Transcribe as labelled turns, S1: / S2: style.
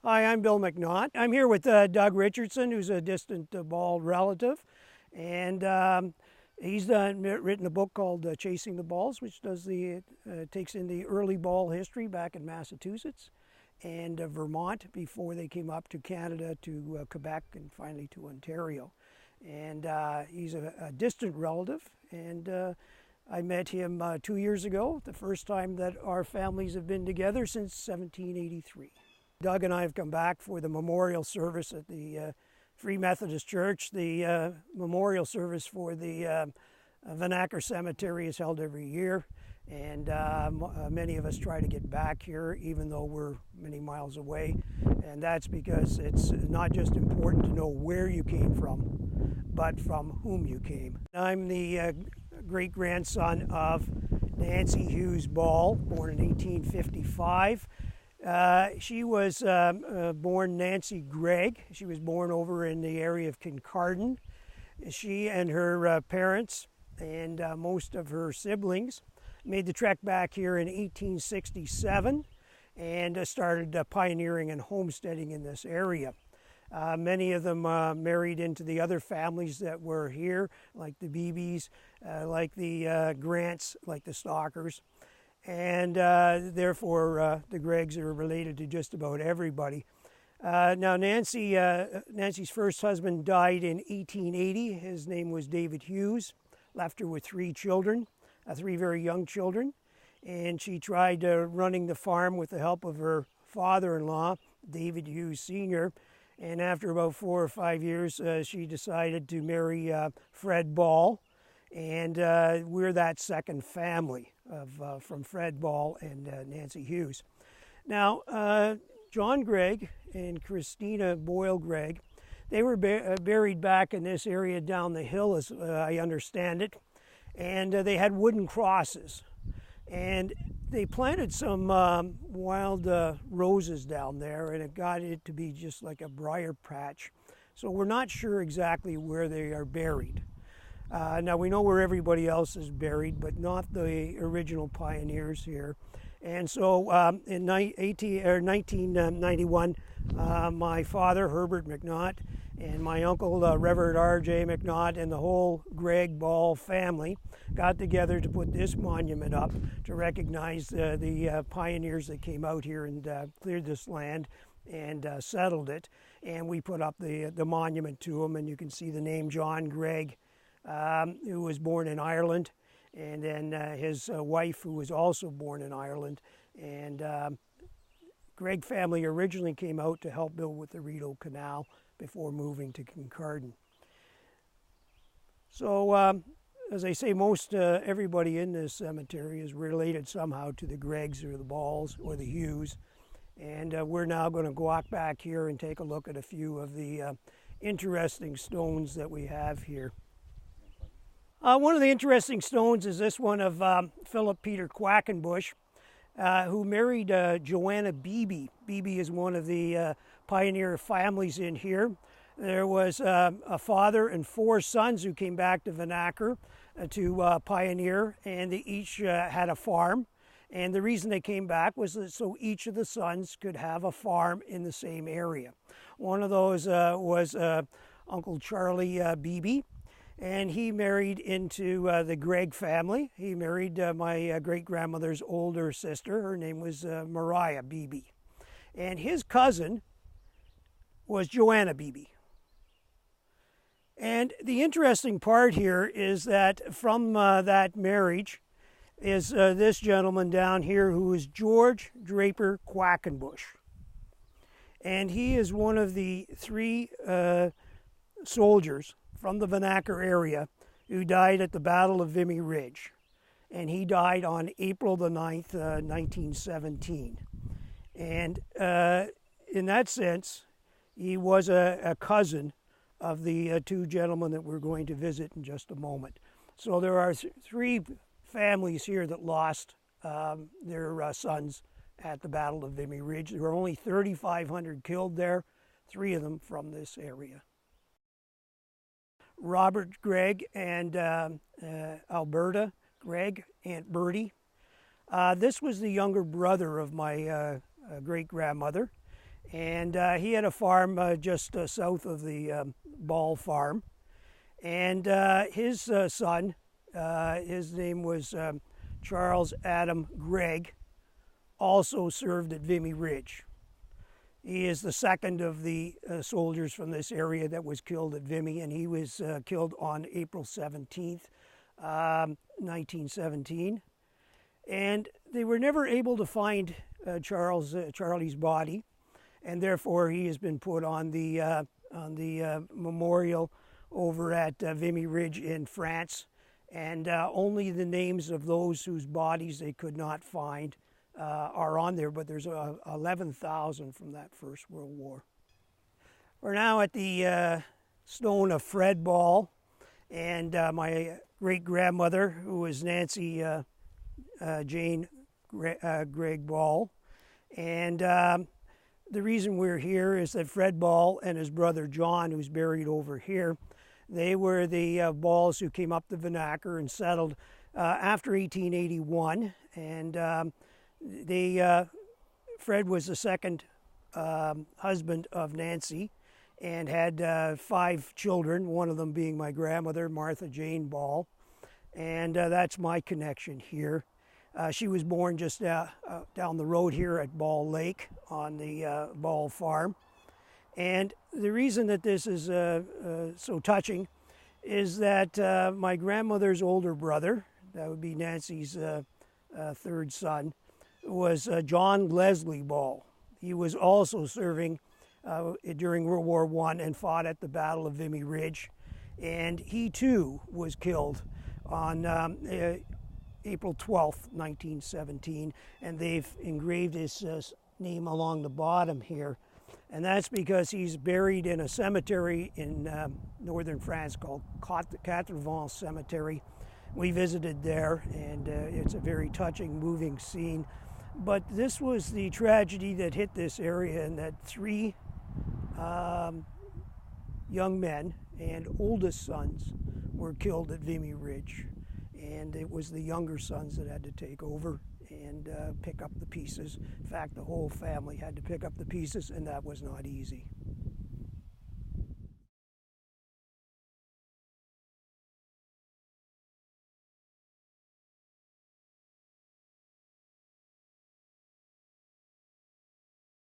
S1: Hi, I'm Bill McNaught. I'm here with Doug Richardson, who's a distant Ball relative, and he's written a book called Chasing the Balls, which takes in the early Ball history back in Massachusetts and Vermont before they came up to Canada, to Quebec, and finally to Ontario. And he's a distant relative, and I met him 2 years ago, the first time that our families have been together since 1783. Doug and I have come back for the memorial service at the Free Methodist Church. The memorial service for the Vennachar Cemetery is held every year, and many of us try to get back here even though we're many miles away, and that's because it's not just important to know where you came from, but from whom you came. I'm the great-grandson of Nancy Hughes Ball, born in 1855. She was born Nancy Gregg. She was born over in the area of Kincardine. She and her parents and most of her siblings made the trek back here in 1867 and started pioneering and homesteading in this area. Many of them married into the other families that were here, like the Beebes, like the Grants, like the Stalkers. And therefore the Greggs are related to just about everybody. Now Nancy's first husband died in 1880. His name was David Hughes. Left her with 3 children, 3 very young children, and she tried running the farm with the help of her father-in-law, David Hughes Sr., and after about 4 or 5 years she decided to marry Fred Ball, and we're that second family from Fred Ball and Nancy Hughes. Now, John Gregg and Christina Boyle Gregg, they were buried back in this area down the hill, as I understand it, and they had wooden crosses. And they planted some wild roses down there, and it got it to be just like a briar patch. So we're not sure exactly where they are buried. Now we know where everybody else is buried, but not the original pioneers here. And so in 1991, my father, Herbert McNaught, and my uncle, Reverend R.J. McNaught, and the whole Gregg Ball family got together to put this monument up to recognize the pioneers that came out here and cleared this land and settled it. And we put up the monument to them, and you can see the name John Gregg, who was born in Ireland, and then his wife, who was also born in Ireland. And Gregg family originally came out to help build with the Rideau Canal before moving to Kincardine. So, as I say, most everybody in this cemetery is related somehow to the Greggs or the Balls or the Hughes. And we're now going to walk back here and take a look at a few of the interesting stones that we have here. One of the interesting stones is this one of Philip Peter Quackenbush, who married Joanna Beebe. Beebe is one of the pioneer families in here. There was a father and 4 sons who came back to Vennachar to pioneer, and they each had a farm. And the reason they came back was so each of the sons could have a farm in the same area. One of those was Uncle Charlie Beebe, and he married into the Gregg family. He married my great-grandmother's older sister. Her name was Mariah Beebe. And his cousin was Joanna Beebe. And the interesting part here is that from that marriage is this gentleman down here, who is George Draper Quackenbush. And he is one of the 3 soldiers from the Vennachar area who died at the Battle of Vimy Ridge. And he died on April the 9th, 1917. And in that sense, he was a cousin of the 2 gentlemen that we're going to visit in just a moment. So there are 3 families here that lost their sons at the Battle of Vimy Ridge. There were only 3,500 killed there, 3 of them from this area. Robert Gregg and Alberta Gregg, Aunt Bertie. This was the younger brother of my great-grandmother, And he had a farm just south of the Ball farm. And his son, his name was Charles Adam Gregg, also served at Vimy Ridge. He is the second of the soldiers from this area that was killed at Vimy, and he was killed on April 17th, 1917. And they were never able to find Charlie's body, and therefore he has been put on the memorial over at Vimy Ridge in France, and only the names of those whose bodies they could not find are on there, but there's 11,000 from that First World War. We're now at the stone of Fred Ball, and my great-grandmother, who was Nancy Jane Gregg Ball. And the reason we're here is that Fred Ball and his brother John, who's buried over here, they were the Balls who came up to Vennachar and settled after 1881. And Fred was the second husband of Nancy and had 5 children, one of them being my grandmother, Martha Jane Ball. And that's my connection here. She was born just down the road here at Ball Lake on the Ball farm. And the reason that this is so touching is that my grandmother's older brother, that would be Nancy's third son, was John Leslie Ball. He was also serving during World War I and fought at the Battle of Vimy Ridge. And he too was killed on April 12th, 1917. And they've engraved his name along the bottom here. And that's because he's buried in a cemetery in northern France called MH Cemetery. We visited there, and it's a very touching, moving scene. But this was the tragedy that hit this area, and that 3 young men and oldest sons were killed at Vimy Ridge. And it was the younger sons that had to take over and pick up the pieces. In fact, the whole family had to pick up the pieces, and that was not easy.